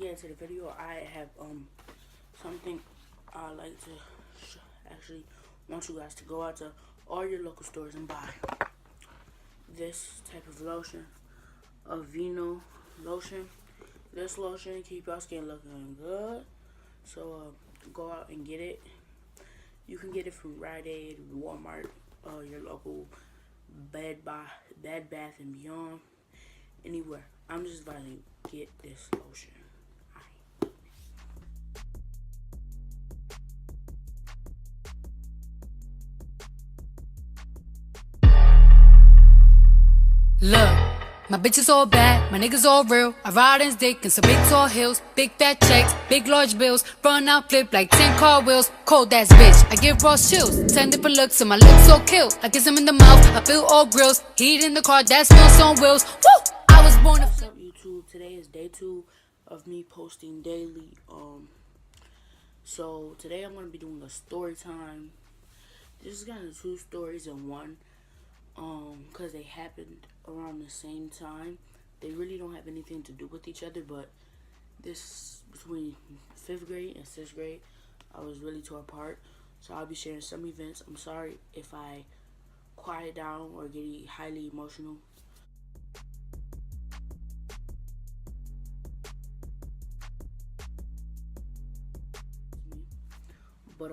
get into the video, I have something I like to actually want you guys to go out to all your local stores and buy this type of lotion, a Vino lotion. This lotion keep your skin looking good, so go out and get it. You can get it from Rite, Walmart, your local Bed Bath and Beyond, anywhere. I'm just advising you, get this lotion. Look, my bitch is all bad, my niggas all real. I ride in dick in some big tall hills, big fat checks, big large bills. Run out, flip like 10 car wheels. Cold ass bitch, I give raw chills. 10 different looks and my lips so kill. I kiss him in the mouth, I feel all grills. Heat in the car, that smells on wheels. Woo! I was born to. What's up, YouTube? Today is day 2 of me posting daily. So today I'm gonna be doing a story time. This is kind of 2 stories in one. Because they happened around the same time. They really don't have anything to do with each other, but this between 5th grade and 6th grade, I was really tore apart. So I'll be sharing some events. I'm sorry if I quiet down or get highly emotional. But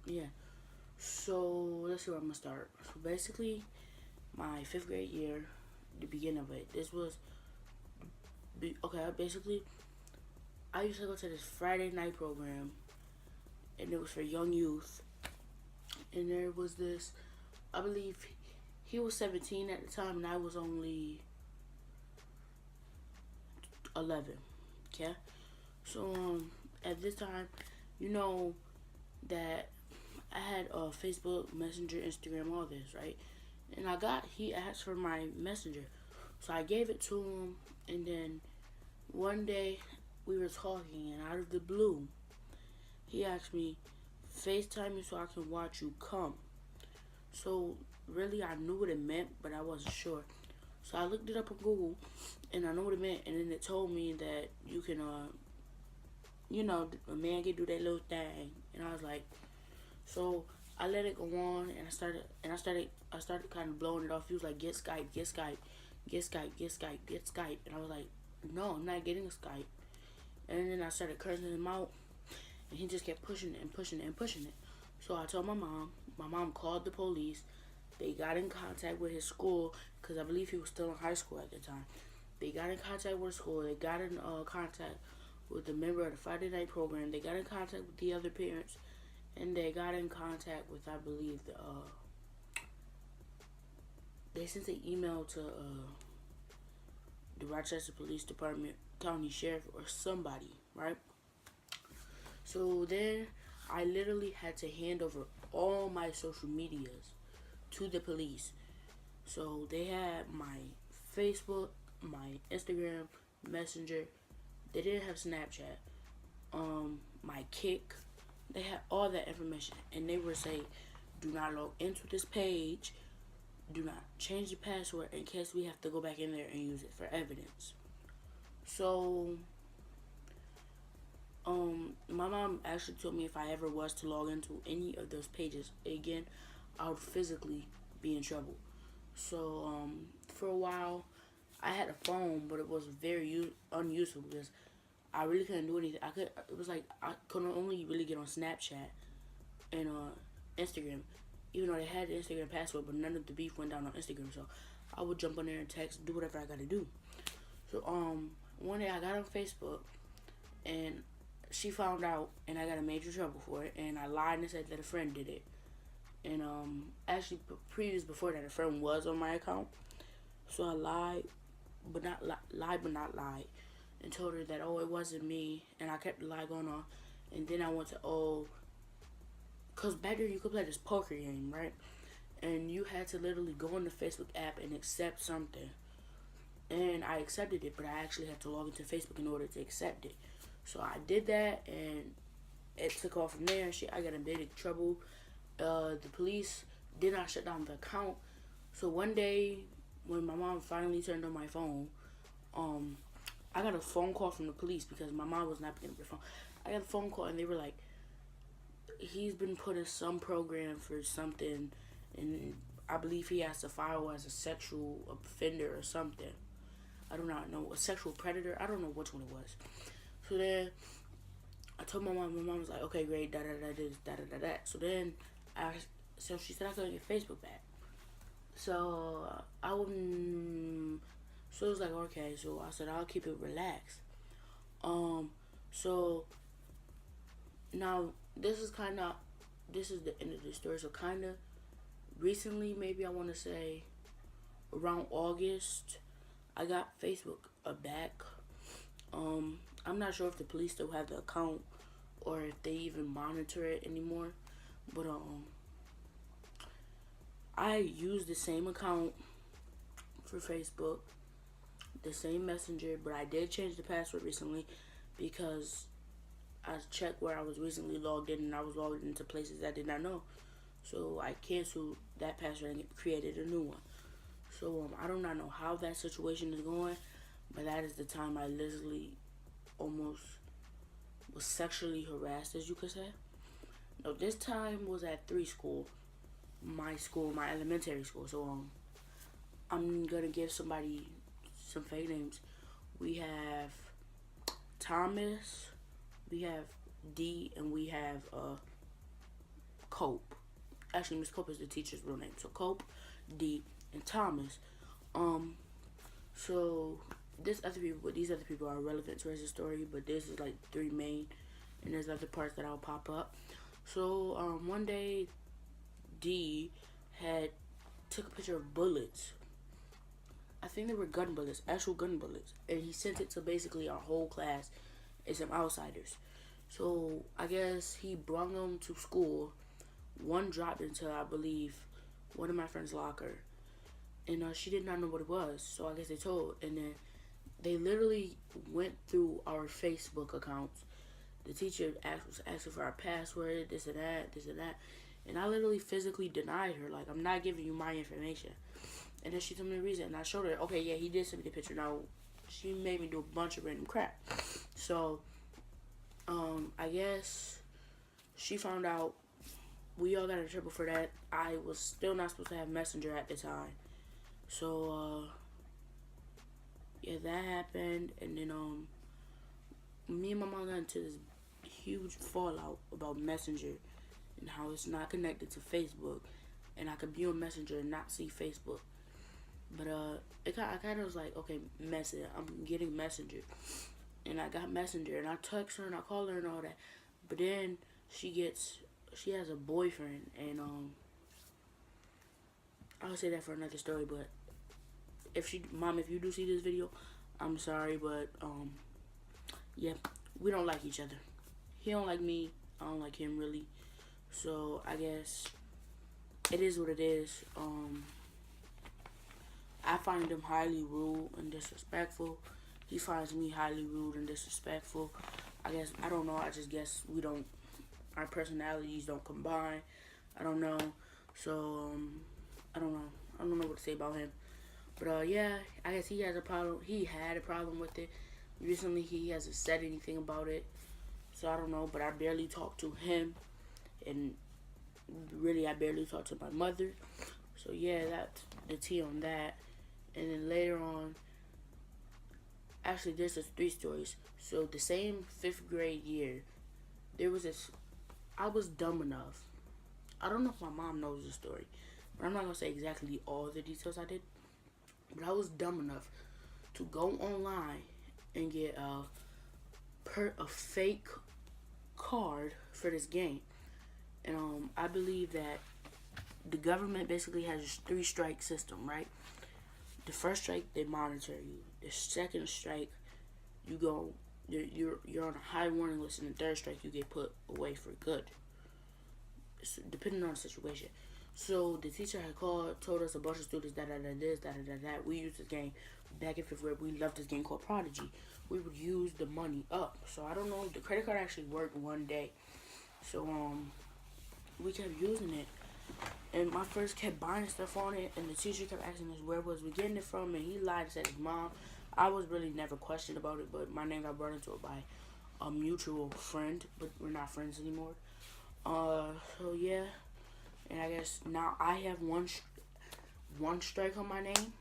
yeah. So let's see where I'm gonna start. So basically, my 5th grade year, the beginning of it. This was okay. Basically, I used to go to this Friday night program, and it was for young youth. And there was this, I believe, he was 17 at the time, and I was only 11. Okay, so at this time, you know that I had Facebook, Messenger, Instagram, all this, right? And he asked for my messenger. So I gave it to him, and then one day we were talking, and out of the blue, he asked me, FaceTime me so I can watch you come. So really, I knew what it meant, but I wasn't sure. So I looked it up on Google, and I know what it meant, and then it told me that you can, a man can do that little thing, and I was like, so I let it go on, and I started kind of blowing it off. He was like, get Skype, get Skype, get Skype, get Skype, get Skype, and I was like, no, I'm not getting a Skype. And then I started cursing him out, and he just kept pushing it and pushing it and pushing it. So I told my mom. My mom called the police. They got in contact with his school, because I believe he was still in high school at the time. They got in contact with the school. They got in contact with the member of the Friday night program. They got in contact with the other parents. And they got in contact with, I believe, they sent an email to the Rochester Police Department, county sheriff, or somebody, right? So then I literally had to hand over all my social medias to the police. So they had my Facebook, my Instagram, Messenger. They didn't have Snapchat. My Kick. They had all that information, and they were saying, do not log into this page, do not change the password in case we have to go back in there and use it for evidence. So my mom actually told me if I ever was to log into any of those pages again, I would physically be in trouble. So for a while I had a phone, but it was very unuseful because I really couldn't do anything. It was like I could only really get on Snapchat and Instagram, even though they had the Instagram password, but none of the beef went down on Instagram. So I would jump on there and text, do whatever I gotta do. So one day I got on Facebook, and she found out, and I got in major trouble for it. And I lied and said that a friend did it. And actually, previous before that, a friend was on my account. So I lied, but not lied. And told her that, it wasn't me, and I kept the lie going on. And then I went to, because back there you could play this poker game, right? And you had to literally go on the Facebook app and accept something. And I accepted it, but I actually had to log into Facebook in order to accept it. So I did that, and it took off from there. I got in big trouble. The police did not shut down the account. So one day, when my mom finally turned on my phone, I got a phone call from the police because my mom was not picking up the phone. I got a phone call and they were like, he's been put in some program for something, and I believe he has to file as a sexual offender or something. I do not know, a sexual predator. I don't know which one it was. So then I told my mom. My mom was like, "Okay, great, da da da this, da da da da." So then so she said I couldn't get Facebook back. So I wouldn't. So it was like, okay. So I said I'll keep it relaxed. So now this is the end of the story. So kind of recently, maybe I want to say around August, I got Facebook back. I'm not sure if the police still have the account or if they even monitor it anymore. But I use the same account for Facebook, the same messenger, but I did change the password recently because I checked where I was recently logged in and I was logged into places I did not know. So I canceled that password and created a new one. So I do not know how that situation is going, but that is the time I literally almost was sexually harassed, as you could say. No, this time was at my elementary school. So I'm gonna give somebody some fake names. We have Thomas, we have D, and we have Cope. Actually, Miss Cope is the teacher's real name. So Cope, D, and Thomas. So these other people are relevant to the story, but this is like three main, and there's other parts that I'll pop up. So one day, D had took a picture of bullets. I think they were gun bullets, actual gun bullets, and he sent it to basically our whole class and some outsiders. So I guess he brought them to school. One dropped into, I believe, one of my friend's locker, and she did not know what it was. So I guess they told, and then they literally went through our Facebook accounts. The teacher was asking for our password, this and that, and I literally physically denied her, like, I'm not giving you my information. And then she told me the reason, and I showed her, okay, yeah, he did send me the picture. Now, she made me do a bunch of random crap. So, I guess she found out. We all got in trouble for that. I was still not supposed to have Messenger at the time. So, yeah, that happened. And then, me and my mom got into this huge fallout about Messenger and how it's not connected to Facebook. And I could be on Messenger and not see Facebook. But, I kind of was like, okay, I'm getting Messenger. And I got Messenger, and I text her, and I call her, and all that. But then she has a boyfriend, and, I'll say that for another story, but Mom, if you do see this video, I'm sorry, but, yeah, we don't like each other. He don't like me, I don't like him, really. So, I guess it is what it is. I find him highly rude and disrespectful. He finds me highly rude and disrespectful. I don't know, I just guess our personalities don't combine. I don't know. So, I don't know. I don't know what to say about him. But, yeah, I guess he has a problem. He had a problem with it. Recently, he hasn't said anything about it. So, I don't know. But I barely talk to him. And really, I barely talk to my mother. So, yeah, that's the tea on that. And then later on, actually, there's just 3 stories. So, the same 5th grade year, I was dumb enough. I don't know if my mom knows the story, but I'm not going to say exactly all the details I did. But I was dumb enough to go online and get a fake card for this game. And I believe that the government basically has a 3-strike system, right? The first strike, they monitor you. The second strike, you're on a high warning list, and the third strike, you get put away for good, depending on the situation. So the teacher had told us a bunch of students that we use this game back in 5th grade. We loved this game called Prodigy. We would use the money up. So I don't know, the credit card actually worked one day. So we kept using it. And my friends kept buying stuff on it, and the teacher kept asking us where was we getting it from, and he lied and said his mom. I was really never questioned about it, but my name got brought into it by a mutual friend, but we're not friends anymore. So yeah, and I guess now I have one strike on my name.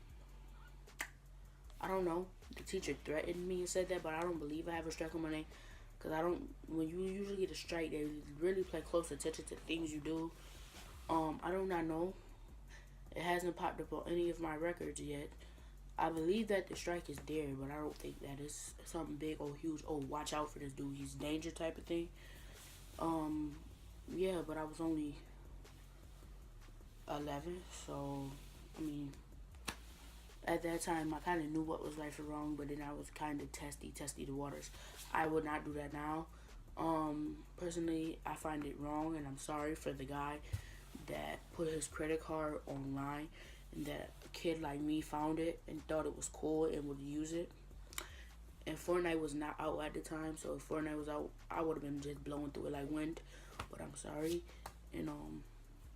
I don't know. The teacher threatened me and said that, but I don't believe I have a strike on my name. Because I don't, when you usually get a strike, they really pay close attention to things you do. I do not know. It hasn't popped up on any of my records yet. I believe that the strike is there, but I don't think that it's something big or huge. Oh, watch out for this dude. He's danger type of thing. Yeah, but I was only 11, so, I mean, at that time, I kind of knew what was right or wrong, but then I was kind of testy the waters. I would not do that now. Personally, I find it wrong, and I'm sorry for the guy that put his credit card online, and that a kid like me found it and thought it was cool and would use it. And Fortnite was not out at the time, so if Fortnite was out, I would have been just blowing through it like wind. But I'm sorry, and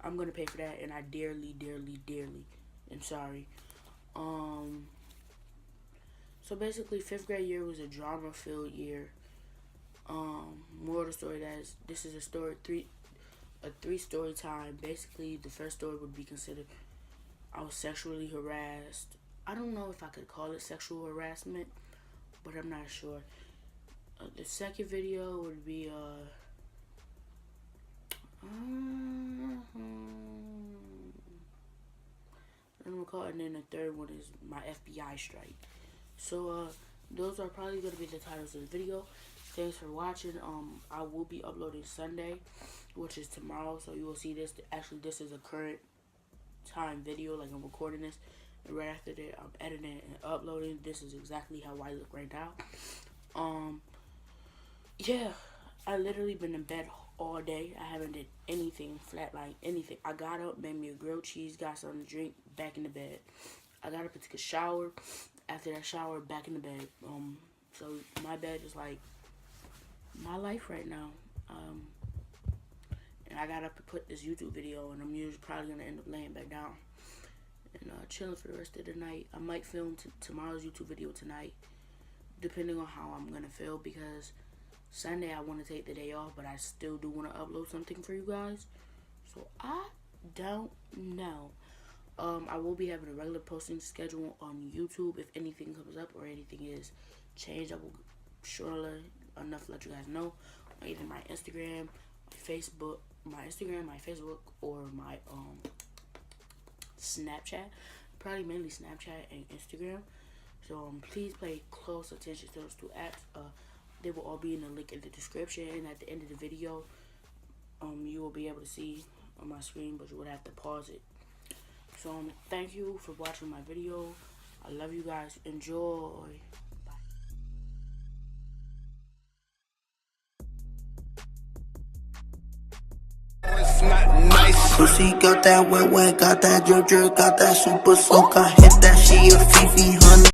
I'm gonna pay for that, and I dearly am sorry. So basically, 5th grade year was a drama-filled year. More of the story this is a three-story time. Basically, the first story would be considered I was sexually harassed. I don't know if I could call it sexual harassment, but I'm not sure. The second video would be and then the third one is my FBI strike. So those are probably going to be the titles of the video. Thanks for watching. I will be uploading Sunday, which is tomorrow, so you will see this. Actually, this is a current time video, like I'm recording this, and right after that I'm editing and uploading. This is exactly how I look right now. Yeah, I literally been in bed all day. I haven't did anything, flatline, anything. I got up, made me a grilled cheese, got something to drink, back in the bed. I got up and took a shower. After that shower, back in the bed. So my bed is like my life right now. And I got up to put this YouTube video, and I'm usually probably gonna end up laying back down and chilling for the rest of the night. I might film tomorrow's YouTube video tonight, depending on how I'm gonna feel, because Sunday I want to take the day off, but I still do want to upload something for you guys. So I don't know. I will be having a regular posting schedule on YouTube. If anything comes up or anything is changed, I will surely enough let you guys know. Either my Instagram, my Facebook, or my Snapchat. Probably mainly Snapchat and Instagram. So please pay close attention to those two apps. They will all be in the link in the description, and at the end of the video, you will be able to see on my screen, but you would have to pause it. So thank you for watching my video. I love you guys. Enjoy. It's not nice. Pussy got that wet, got that drip, got that super soak. I hit that, she a Fifi, honey.